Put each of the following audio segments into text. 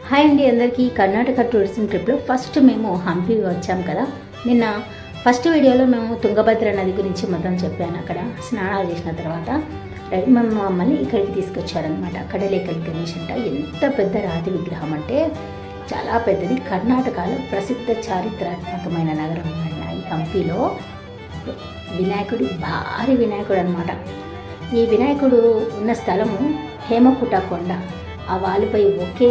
Hi అండి అందరికీ. Karnataka tourism ట్రిప్లో ఫస్ట్ మేము హంపి వచ్చాం కదా. నిన్న ఫస్ట్ వీడియోలో మేము తుంగభద్ర నది గురించి మొత్తం చెప్పాను. అక్కడ స్నానాలు చేసిన తర్వాత మేము మమ్మల్ని ఇక్కడికి తీసుకొచ్చారనమాట. కడలేకల్ గణేష్ అంట. ఎంత పెద్ద రాతి విగ్రహం అంటే చాలా పెద్దది. కర్ణాటకలో ప్రసిద్ధ చారిత్రాత్మకమైన నగరం ఈ హంపిలో వినాయకుడు భారీ వినాయకుడు అనమాట. ఈ వినాయకుడు ఉన్న స్థలము హేమకుట కొండ. ఆ వాలుపై ఒకే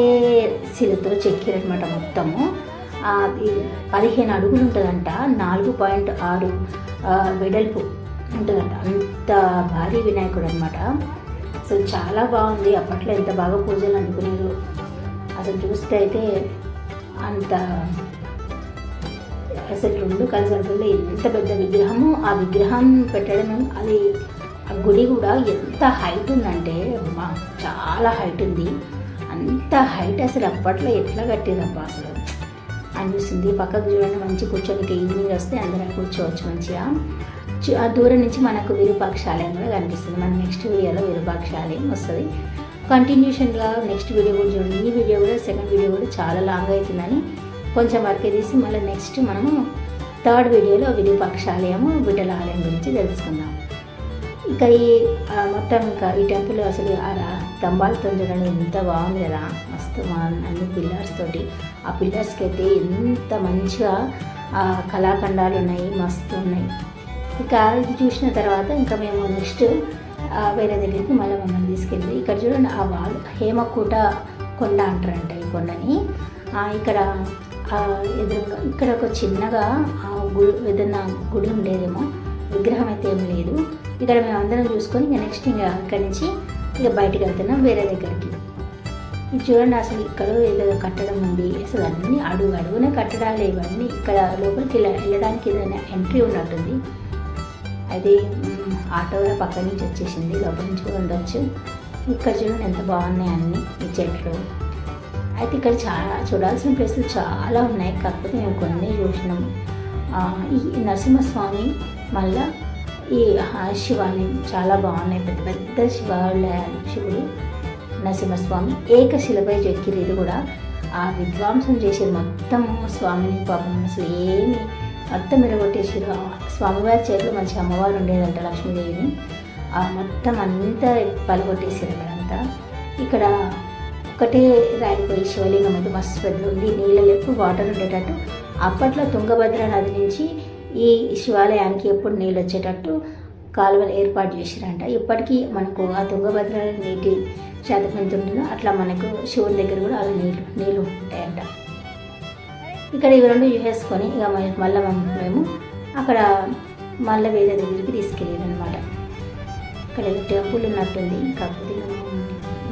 శిలతో చెక్కిరనమాట. మొత్తము 15 అడుగులు ఉంటుందంట. 4.6 వెడల్పు ఉంటుందంట. అంత భారీ వినాయకుడు అనమాట. అసలు చాలా బాగుంది. అప్పట్లో ఎంత బాగా పూజలు అందుకునేరు. అసలు చూస్తే అయితే అంత అసలు రెండు కలిసి ఎంత పెద్ద విగ్రహము. ఆ విగ్రహం పెట్టడం అది ఆ గుడి కూడా ఎంత హైట్ ఉందంటే చాలా హైట్ ఉంది. అంత హైట్ అసలు అప్పట్లో ఎట్లా కట్టిరబ్బా అసలు అనిపిస్తుంది. పక్కకు చూడండి, మంచి కూర్చొని ఈవినింగ్ వస్తే అందరం కూర్చోవచ్చు మంచిగా. ఆ దూరం నుంచి మనకు విరూపాక్షాలయం కూడా కనిపిస్తుంది. మన నెక్స్ట్ వీడియోలో విరూపాక్షాలయం వస్తుంది. కంటిన్యూషన్గా నెక్స్ట్ వీడియో కూడా చూడండి. ఈ వీడియో కూడా సెకండ్ వీడియో కూడా చాలా లాంగ్ అవుతుందని కొంచెం వర్క్ తీసి మళ్ళీ నెక్స్ట్ మనము థర్డ్ వీడియోలో విరూపాక్షాలయము విఠల ఆలయం గురించి తెలుసుకుందాం. ఇంకా ఈ మొత్తం ఇంకా ఈ టెంపుల్ అసలు స్తంభాలతో చూడండి ఎంత బాగుంది కదా. మస్తు అన్ని పిల్లర్స్ తోటి. ఆ పిల్లర్స్కి అయితే ఎంత మంచిగా కళాఖండాలు ఉన్నాయి, మస్తు ఉన్నాయి. ఇంకా ఇది చూసిన తర్వాత ఇంకా మేము నెక్స్ట్ వేరే దగ్గరికి మళ్ళీ మమ్మల్ని తీసుకెళ్ళి ఇక్కడ చూడండి ఆ వాల్ హేమకూట కొండ అంటారంట. ఈ కొండని ఇక్కడ ఎదురుగా ఇక్కడ ఒక చిన్నగా గుడి ఏదన్నా గుడి ఉండేదేమో, విగ్రహం అయితే ఏం లేదు. ఇక్కడ మేము అందరం చూసుకొని ఇంకా నెక్స్ట్ ఇంకా ఇక్కడి నుంచి ఇక బయటకు వెళ్తున్నాం వేరే దగ్గరికి. ఇది చూడండి అసలు ఇక్కడ ఏదో కట్టడం ఉంది. అసలు అన్నీ అడుగునే కట్టడాలు ఇవన్నీ. ఇక్కడ లోపలికి వెళ్ళడానికి ఏదైనా ఎంట్రీ ఉన్నట్టుంది. అది ఆటో కూడా పక్క నుంచి వచ్చేసింది, లోపల నుంచి కూడా ఉండొచ్చు. ఇక్కడ చూడండి ఎంత బాగున్నాయి అన్నీ ఈ చెట్లు. అయితే ఇక్కడ చాలా చూడాల్సిన ప్లేసులు చాలా ఉన్నాయి. కాకపోతే మేము కొన్ని చూసినాము. ఈ నరసింహస్వామి మళ్ళీ ఈ శివాలయం చాలా బాగున్నాయి. పెద్ద పెద్ద శివాలయాలు. శివుడు నరసింహస్వామి ఏకశిలపై చెక్కిరు. ఇది కూడా ఆ విధ్వంసం చేసేది మొత్తం స్వామిని పాపం అసలు ఏమి మొత్తం విడగొట్టేసారు. స్వామివారి చేతిలో మంచి అమ్మవారు ఉండేదంట, లక్ష్మీదేవిని. మొత్తం అంతా పలగొట్టేసారు అక్కడంతా. ఇక్కడ ఒకటే రాయిపోయి శివలింగం అయితే మస్తు పెద్ద ఉంది. నీళ్ళలో ఎప్పుడు వాటర్ ఉండేటట్టు అప్పట్లో తుంగభద్ర నది నుంచి ఈ శివాలయానికి ఎప్పుడు నీళ్ళు వచ్చేటట్టు కాలువలు ఏర్పాటు చేశారంట. ఇప్పటికీ మనకు ఆ తుంగభద్ర నీటి శాతం ఎంత ఉంటుందో అట్లా మనకు శివుని దగ్గర కూడా అలా నీళ్ళు ఉంటాయంట. ఇక్కడ ఇవి రెండు చూసేసుకొని ఇక మళ్ళీ మేము అక్కడ మళ్ళీ వేరే దగ్గరికి తీసుకెళ్ళారు అనమాట. ఇక్కడ ఏదో టెంపుల్ ఉన్నట్టుంది. కాకపోతే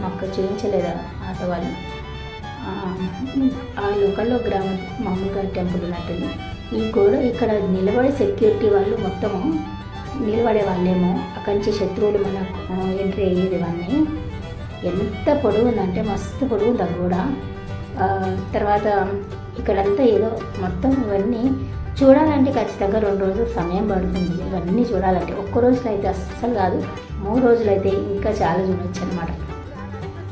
మాకు చూపించలేదు ఆటో వాళ్ళు. ఆ లోకల్లో గ్రామం మామూలుగా టెంపుల్ ఉన్నట్టుంది. ఈ కూడా ఇక్కడ నిలబడే సెక్యూరిటీ వాళ్ళు మొత్తము నిలబడే వాళ్ళేమో అక్కడి నుంచి శత్రువులు మనకు ఎంట్రీ అయ్యేది. ఇవన్నీ ఎంత పొడుగు ఉందంటే మస్తు పొడుగు ఉంది కూడా. తర్వాత ఇక్కడంతా ఏదో మొత్తం ఇవన్నీ చూడాలంటే ఖచ్చితంగా 2 రోజులు సమయం పడుతుంది. ఇవన్నీ చూడాలంటే ఒక్క రోజులో అయితే అస్సలు కాదు, 3 రోజులు అయితే ఇంకా చాలా చూడవచ్చు అనమాట.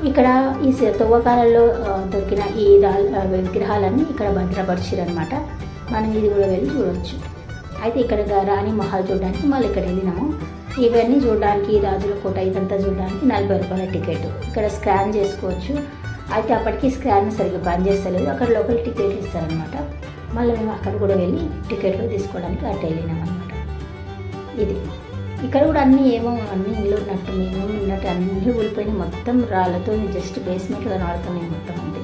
ఇక్కడ ఈ తవ్వకాలలో దొరికిన ఈ విగ్రహాలన్నీ ఇక్కడ భద్రపరిచారనమాట. మనం ఇది కూడా వెళ్ళి చూడవచ్చు. అయితే ఇక్కడ రాణి మహల్ చూడడానికి మళ్ళీ ఇక్కడ వెళ్ళినాము. ఇవన్నీ చూడడానికి రాజుల కోట ఇదంతా చూడడానికి 40 రూపాయల టికెట్. ఇక్కడ స్కాన్ చేసుకోవచ్చు. అయితే అప్పటికి స్కాన్ సరిగ్గా పనిచేస్తలేదు. అక్కడ లోకల్ టికెట్లు ఇస్తారనమాట. మళ్ళీ మేము అక్కడ కూడా వెళ్ళి టికెట్లు తీసుకోవడానికి అటు వెళ్ళినాం అనమాట. ఇది ఇక్కడ కూడా అన్నీ అన్నీ ఇల్లు ఉన్నట్టు మేము ఉన్నట్టు అన్నీ ఊలిపోయినాయి. మొత్తం రాళ్ళతో జస్ట్ బేస్మెంట్ కనబడుతున్నాయి మొత్తం. అంతే.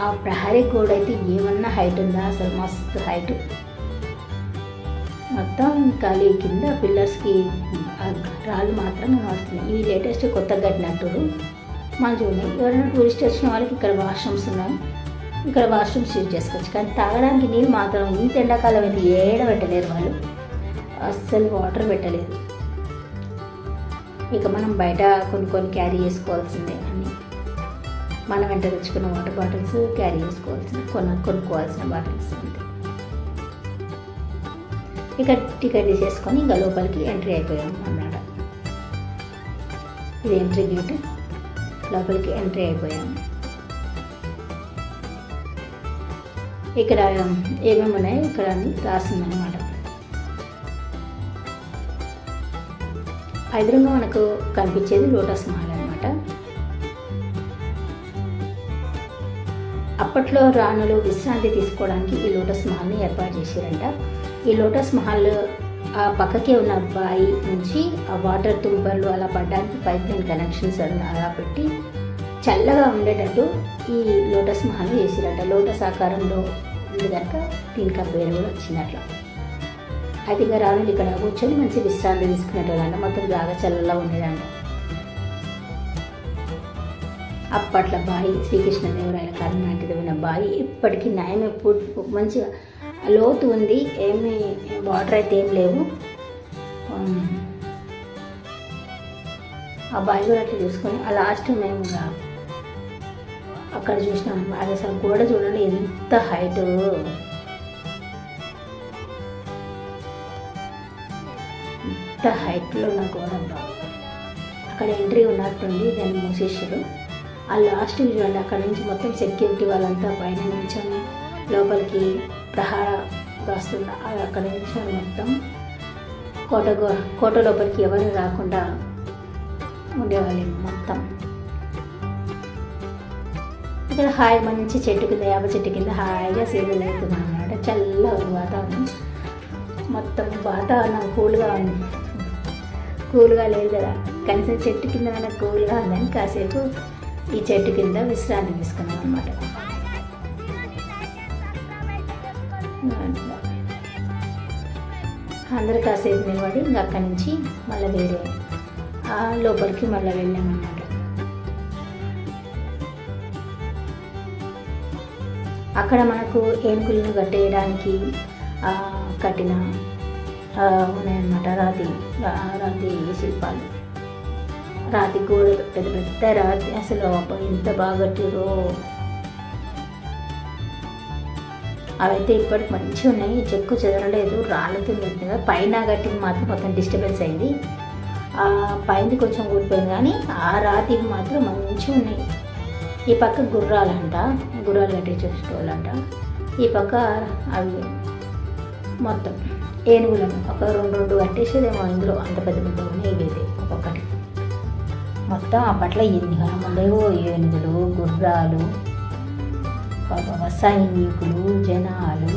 ఆ ప్రహరీ గోడ అయితే ఏమన్నా హైట్ ఉందా అసలు మస్తు హైట్. మొత్తం ఖాళీ కింద పిల్లర్స్కి రాళ్ళు మాత్రం కనబడుతున్నాయి. ఇవి లేటెస్ట్ కొత్తగా కట్టినట్టు మంచిగా ఉన్నాయి. ఎవరైనా టూరిస్ట్ వచ్చిన వాళ్ళకి ఇక్కడ వాష్రూమ్స్ ఉన్నాయి. ఇక్కడ వాష్రూమ్స్ యూజ్ చేసుకోవచ్చు. కానీ తాగడానికి నీళ్ళు మాత్రం ఇంత ఎండాకాలం అయితే ఏడ పెట్టలేరు వాళ్ళు. అస్సలు వాటర్ పెట్టలేదు. ఇక మనం బయట కొన్ని క్యారీ చేసుకోవాల్సిందే. అన్నీ మనం వెంట తెచ్చుకున్న వాటర్ బాటిల్స్ క్యారీ చేసుకోవాల్సింది, కొనుక్కోవాల్సిన బాటిల్స్ అంతే. ఇక టికెట్ తీసేసుకొని ఇంకా లోపలికి ఎంట్రీ అయిపోయాం అన్నమాట. ఇది ఎంట్రీ గేట్. లోపలికి ఎంట్రీ అయిపోయాము. ఇక్కడ ఏమేమి ఉన్నాయో ఇక్కడ రాస్తుందన్నమాట. ఎదురుగా మనకు కనిపించేది లోటస్ మహల్ అనమాట. అప్పట్లో రాణులు విశ్రాంతి తీసుకోవడానికి ఈ లోటస్ మహల్ని ఏర్పాటు చేశారంట. ఈ లోటస్ మహల్ ఆ పక్కకే ఉన్న బాయి నుంచి ఆ వాటర్ తుంపర్లు అలా పడడానికి పైప్ లైన్ కనెక్షన్స్ అలా పెట్టి చల్లగా ఉండేటట్టు ఈ లోటస్ మహల్ చేసిరట. లోటస్ ఆకారంలో ఉంది కనుక దీనికి ఆ పేరు కూడా వచ్చిందట్లా. అయితే ఇంకా రాణులు ఇక్కడ కూర్చొని మంచి విశ్రాంతి తీసుకునేటోళ్ళంట. మొత్తం జాగా చల్లలా ఉండేదంట. అప్పట్లో బాయి శ్రీకృష్ణదేవరాయల కాలం నాటిది ఉన్న బాయి ఇప్పటికీ న్యాయం ఎప్పుడు మంచిగా లోతు ఉంది, ఏమి వాటర్ అయితే ఏం లేవు. ఆ బావి కూడా అట్లా చూసుకొని ఆ లాస్ట్ మేము అక్కడ చూసినాం. అది అసలు గోడ చూడండి ఎంత హైట్, ఎంత హైట్లో ఉన్న గోడ. అక్కడ ఎంట్రీ ఉన్నట్టుండి దాన్ని మూసేసారు. ఆ లాస్ట్ చూడండి, అక్కడ నుంచి మొత్తం సెక్యూరిటీ వాళ్ళంతా పైన నిల్చొని లోపలికి ప్రహార వస్తుంది. అక్కడ నిల్చొని మొత్తం కోట లోపలికి ఎవరు రాకుండా ఉండేవాళ్ళేమో మొత్తం. ఇక్కడ హాయి మంచి చెట్టు కింద, యాప చెట్టు కింద హాయిగా సీజన్ అవుతుంది అన్నమాట. చల్లగా ఉంది వాతావరణం, మొత్తం వాతావరణం కూల్గా లేదు కదా, కనీసం చెట్టు కింద మనకు కూల్గా ఉందని కాసేపు ఈ చెట్టు కింద విశ్రాంతి తీసుకున్నాం అన్నమాట. అందరు కాసేపు నిలబడి ఇంకా అక్కడి నుంచి మళ్ళీ వేరే లోపలికి మళ్ళీ వెళ్ళామన్నమాట. అక్కడ మనకు ఏనుగులను కట్టేయడానికి కట్టిన ఉన్నాయన్నమాట రాతి శిల్పాలు, రాతి గోడ, పెద్ద పెద్ద రాతి. అసలు ఎంత బాగా కట్టిరో. అవైతే ఇప్పటికి మంచిగా ఉన్నాయి, చెక్కు చెదరలేదు, రాలుతుంది కదా. పైన కట్టింది మాత్రం మొత్తం డిస్టర్బెన్స్ అయింది, పైనది కొంచెం కూలిపోయింది, కానీ ఆ రాతి మాత్రం మంచిగా ఉన్నాయి. ఈ పక్క గుర్రాలు కట్టించేటోళ్ళంట. ఈ పక్క అవి మొత్తం ఏనుగులను ఒక రెండు కట్టేసేదేమో ఇందులో, అంత పెద్ద పెద్ద ఉన్నాయి ఇవైతే ఒక్కొక్కటి. మొత్తం అప్పట్లో ఎన్ని కాలం ఉండేవో, ఏనుగులు, గుర్రాలు, సైనికులు, జనాలు,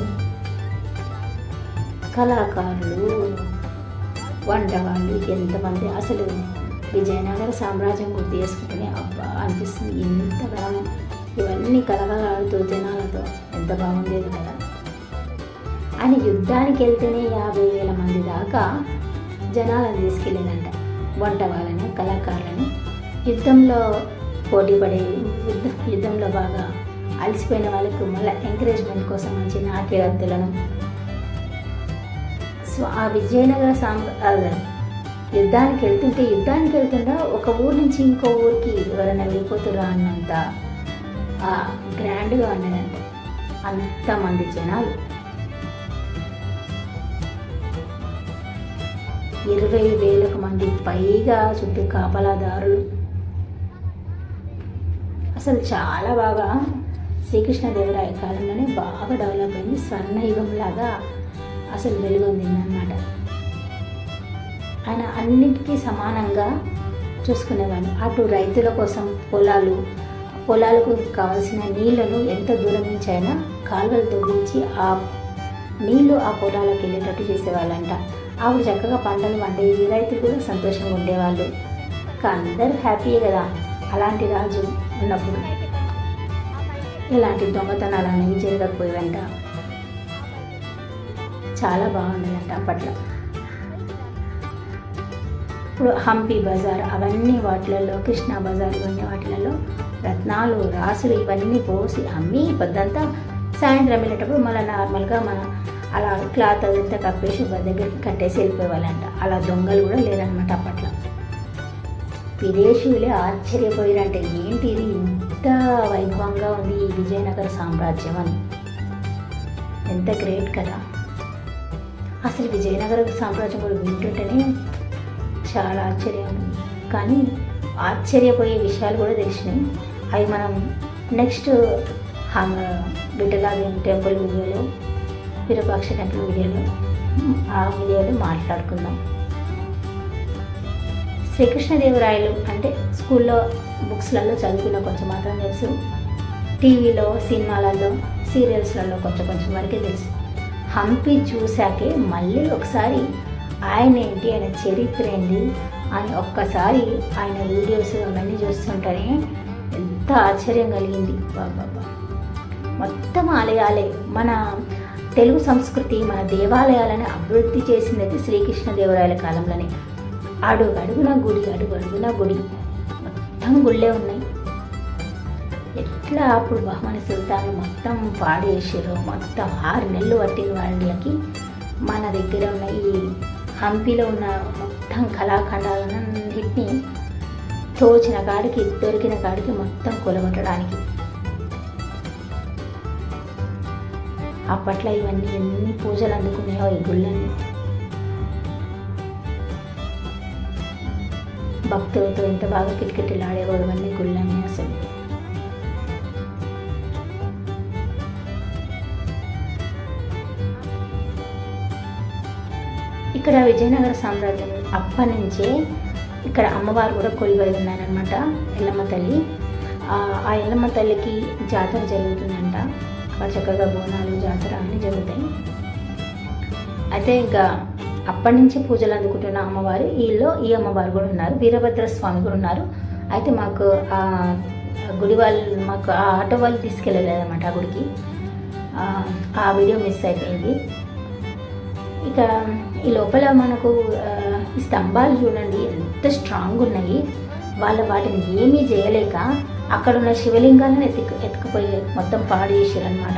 కళాకారులు, వంటవాళ్ళు, ఎంతమంది. అసలు విజయనగర సామ్రాజ్యం గుర్తు చేసుకుంటేనే అబ్బా అనిపిస్తుంది. ఇంతగా ఇవన్నీ కలగలాడుతూ జనాలతో ఎంత బాగుండేది కదా. ఆయన యుద్ధానికి వెళ్తేనే 50,000 మంది దాకా జనాలను తీసుకెళ్ళేదంట. వంట వాళ్ళని, కళాకారులని, యుద్ధంలో పోటీ పడే యుద్ధంలో బాగా అలసిపోయిన వాళ్ళకు మళ్ళీ ఎంకరేజ్మెంట్ కోసం మంచి నాట్యగత్తులను. ఆ విజయనగర యుద్ధానికి వెళ్తుంటే ఒక ఊరు నుంచి ఇంకో ఊరికి ఎవరైనా వెళ్ళిపోతురా అన్నంత గ్రాండ్గా ఉండేదంట. అంతమంది జనాలు, 20,000 మంది పైగా చుట్టూ కాపలాదారులు. అసలు చాలా బాగా శ్రీకృష్ణదేవరాయ కాలంలోనే బాగా డెవలప్ అయింది. స్వర్ణయుగంలాగా అసలు వెలుగొందిందన్నమాట. ఆయన అన్నిటికీ సమానంగా చూసుకునేవాళ్ళు. అటు రైతుల కోసం పొలాలకు కావాల్సిన నీళ్లను ఎంత దూరం నుంచి అయినా కాలువలు తవ్వించి ఆ నీళ్లు ఆ పొలాలకు వెళ్ళేటట్టు చేసేవాళ్ళంట. ఆవిడ చక్కగా పంటలు పండేవి, రైతులు కూడా సంతోషంగా ఉండేవాళ్ళు. అందరూ హ్యాపీయే కదా. అలాంటి రాజు ఉన్నప్పుడు ఇలాంటి దొంగతనాలు అనేవి జరగకపోయేవంట. చాలా బాగుండేదంట అప్పట్లో. ఇప్పుడు హంపి బజార్ అవన్నీ వాటిలలో, కృష్ణా బజార్ ఇవన్నీ వాటిలలో రత్నాలు, రాసులు ఇవన్నీ పోసి అమ్మి పొద్దంతా సాయంత్రం వెళ్ళేటప్పుడు మళ్ళీ నార్మల్గా మనం అలా క్లాత్ అదంతా కప్పేసి దగ్గరికి కట్టేసి వెళ్ళిపోయేవాళ్ళంట. అలా దొంగలు కూడా లేరనమాట అప్పట్లో. విదేశీయులే ఆశ్చర్యపోయారంటే ఏంటి ఇది ఇంత వైభవంగా ఉంది ఈ విజయనగర సామ్రాజ్యం అని. ఎంత గ్రేట్ కదా. అసలు విజయనగర సామ్రాజ్యం కూడా వింటుంటేనే చాలా ఆశ్చర్యం ఉంది. కానీ ఆశ్చర్యపోయే విషయాలు కూడా తెలిసినాయి. అవి మనం నెక్స్ట్ విఠలాదేవి టెంపుల్ వీడియోలో, విరూపాక్ష టెంపుల్ వీడియోలో ఆ వీడియోలో మాట్లాడుకుందాం. శ్రీకృష్ణదేవరాయలు అంటే స్కూల్లో బుక్స్లలో చదువుకున్న కొంచెం మాత్రం తెలుసు, టీవీలో సినిమాలలో సీరియల్స్లలో కొంచెం కొంచెం వరకే తెలుసు. హంపి చూశాకే మళ్ళీ ఒకసారి ఆయన ఏంటి, ఆయన చరిత్ర ఏంటి అని ఒక్కసారి ఆయన వీడియోస్ అవన్నీ చూస్తుంటేనే ఎంత ఆశ్చర్యం కలిగింది. బాబా మొత్తం ఆలయాలే, మన తెలుగు సంస్కృతి, మన దేవాలయాలను అభివృద్ధి చేసింది అయితే శ్రీకృష్ణదేవరాయల కాలంలోనే. అడుగడుగున గుడి, అడుగడుగున గుడి, మొత్తం గుళ్ళే ఉన్నాయి. ఎట్లా అప్పుడు బహుమని సుల్తాన్ మొత్తం పాడేసారు, మొత్తం 6 నెలలు పట్టిన వాళ్ళకి మన దగ్గర ఉన్న ఈ హంపిలో ఉన్న మొత్తం కళాఖండాలన్నింటినీ తోచిన కాడికి, దొరికిన కాడికి మొత్తం కొలగొట్టడానికి. అప్పట్లో ఇవన్నీ ఎన్ని పూజలు అందుకున్నాయో ఈ గుళ్ళని. భక్తులతో ఎంత బాగా కిటకిటలాడేవాడు ఇవన్నీ గుళ్ళని అసలు. ఇక్కడ విజయనగర సామ్రాజ్యం అప్పటి నుంచే ఇక్కడ అమ్మవారు కూడా కొలువై ఉన్నారనమాట, ఎల్లమ్మ తల్లి. ఆ ఎల్లమ్మ తల్లికి జాతర జరుగుతుందంట, చక్కగా బోనాలు జాతర అన్నీ జరుగుతాయి. అయితే ఇంకా అప్పటి నుంచి పూజలు అందుకుంటున్న అమ్మవారు వీళ్ళు, ఈ అమ్మవారు కూడా ఉన్నారు, వీరభద్ర స్వామి కూడా ఉన్నారు. అయితే మాకు ఆ గుడి వాళ్ళు, మాకు ఆ ఆటో వాళ్ళు తీసుకెళ్ళలేదన్నమాట ఆ గుడికి, ఆ వీడియో మిస్ అయిపోయింది. ఇక ఈ లోపల మనకు ఈ స్తంభాలు చూడండి ఎంత స్ట్రాంగ్ ఉన్నాయి. వాటిని ఏమీ చేయలేక అక్కడ ఉన్న శివలింగాలను ఎత్తుకుపోయి మొత్తం పాడు చేశారనమాట.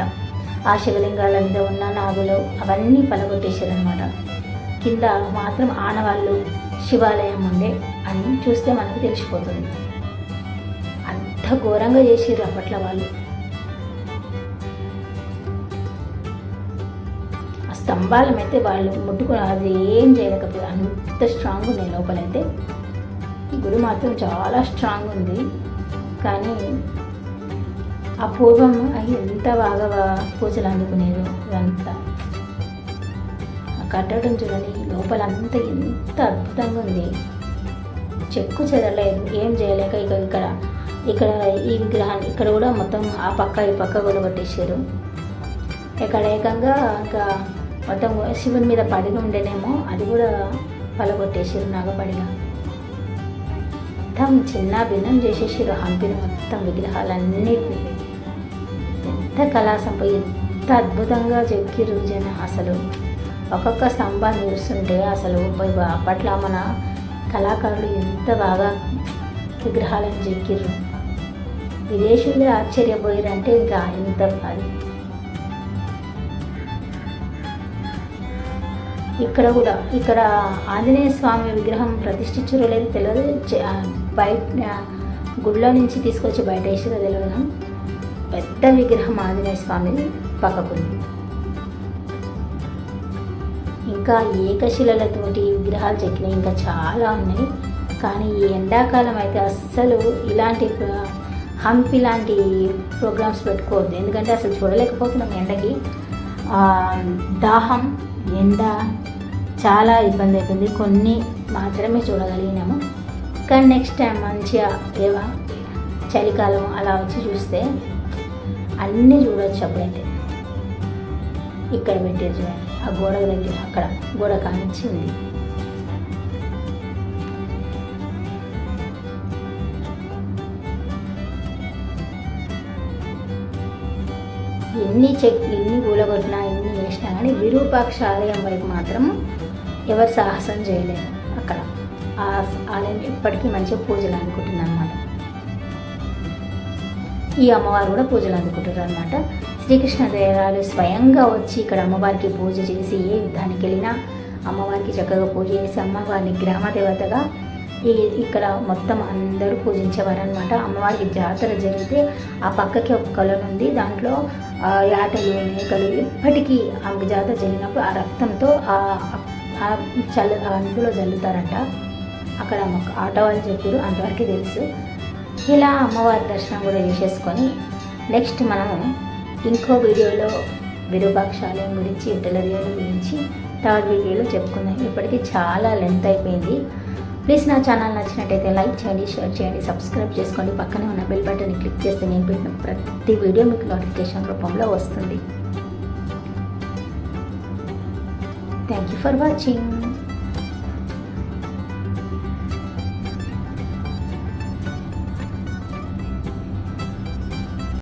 ఆ శివలింగాల మీద ఉన్న నాగులు అవన్నీ పలగొట్టేశారనమాట. కింద మాత్రం ఆనవాళ్ళు శివాలయం ఉండే అని చూస్తే మనకు తెలిసిపోతుంది. అంత ఘోరంగా చేసారు అప్పట్లో వాళ్ళు. ఆ స్తంభాలం అయితే వాళ్ళు ముట్టుకుని అది ఏం చేయలేకపోయారు, అంత స్ట్రాంగ్ ఉన్నాయి లోపలైతే. గుడి మాత్రం చాలా స్ట్రాంగ్ ఉంది. కానీ ఆ పూర్వం అవి ఎంత బాగా పూజలు అందుకునేదో ఇదంతా. ఆ కట్టడం చూడండి, లోపలంతా ఎంత అద్భుతంగా ఉంది. చెక్కు చెదరలేదు, ఏం చేయలేక ఇక్కడ ఈ విగ్రహాన్ని ఇక్కడ కూడా మొత్తం ఆ పక్క ఈ పక్క కూడా కొట్టేసారు. ఇక్కడ ఏకంగా ఇంకా మొత్తం శివుని మీద పడిగా ఉండేనేమో అది కూడా పలగొట్టేసారు, నాగపడిగా. మొత్తం చిన్న భిన్నం చేసేసారు హంపిని, మొత్తం విగ్రహాలన్నిటినీ. ఎంత కళా ఎంత అద్భుతంగా చెక్కిరు జన. అసలు ఒక్కొక్క స్తంభాన్ని చూస్తుంటే అసలు అప్పట్లో మన కళాకారులు ఎంత బాగా విగ్రహాలను చెక్కిరు. విదేశీయులు ఆశ్చర్యపోయారంటే ఇంకా ఎంత అది. ఇక్కడ ఆంజనేయ స్వామి విగ్రహం ప్రతిష్ఠించరో లేదు తెలియదు, బయట గుళ్ళ నుంచి తీసుకొచ్చి బయట వేసారో తెలియదు. పెద్ద విగ్రహం ఆంజనేయ స్వామి పక్కకుంది. ఇంకా ఏకశిలలతోటి విగ్రహాలు చెక్కినాయి, ఇంకా చాలా ఉన్నాయి. కానీ ఈ ఎండాకాలం అయితే అస్సలు ఇలాంటి హంపి లాంటి ప్రోగ్రామ్స్ పెట్టుకోవద్దు, ఎందుకంటే అసలు చూడలేకపోతున్నాం ఎండకి. దాహం, ఎండ చాలా ఇబ్బంది అవుతుంది. కొన్ని మాత్రమే చూడగలిగినాము. కానీ నెక్స్ట్ టైం మంచిగా చలికాలం అలా వచ్చి చూస్తే అన్నీ చూడవచ్చు. అప్పుడైతే ఇక్కడ పెట్టారు చూడండి, ఆ గోడ దగ్గర అక్కడ గోడ కానిచ్చి ఉంది. ఎన్ని కూలగొట్టినా ఎన్ని చేసినా కానీ విరూపాక్ష ఆలయం వైపు మాత్రం ఎవరు సాహసం చేయలేరు. అక్కడ ఆ ఆలయం ఇప్పటికీ మంచిగా పూజలు అందుకుంటుంది అనమాట. ఈ అమ్మవారు కూడా పూజలు అందుకుంటారు అనమాట. శ్రీకృష్ణదేవరాయలు స్వయంగా వచ్చి ఇక్కడ అమ్మవారికి పూజ చేసి, ఏ యుద్ధానికి వెళ్ళినా అమ్మవారికి చక్కగా పూజ చేసి అమ్మవారిని గ్రామ దేవతగా ఇక్కడ మొత్తం అందరూ పూజించేవారు అనమాట. అమ్మవారికి జాతర జరిగితే ఆ పక్కకి ఒక కొలను ఉంది, దాంట్లో యాటలు మేకలు ఇప్పటికీ ఆమెకు జాతర జరిగినప్పుడు ఆ రక్తంతో అందులో జల్లుతారంట. అక్కడ ఆటో వాళ్ళు చెప్పారు, అంతవరకు తెలుసు. ఇలా అమ్మవారి దర్శనం కూడా చేసేసుకొని నెక్స్ట్ మనము ఇంకో వీడియోలో విరూపాక్షాలయం గురించి, విఠల దేవుని గురించి థర్డ్ వీడియోలో చెప్పుకుందాం. ఇప్పటికీ చాలా లెంత్ అయిపోయింది. ప్లీజ్ నా ఛానల్ నచ్చినట్టయితే లైక్ చేయండి, షేర్ చేయండి, సబ్స్క్రైబ్ చేసుకోండి. పక్కనే ఉన్న బెల్ బటన్ని క్లిక్ చేస్తే నేను పెట్టిన ప్రతి వీడియో మీకు నోటిఫికేషన్ రూపంలో వస్తుంది. Thank you for watching.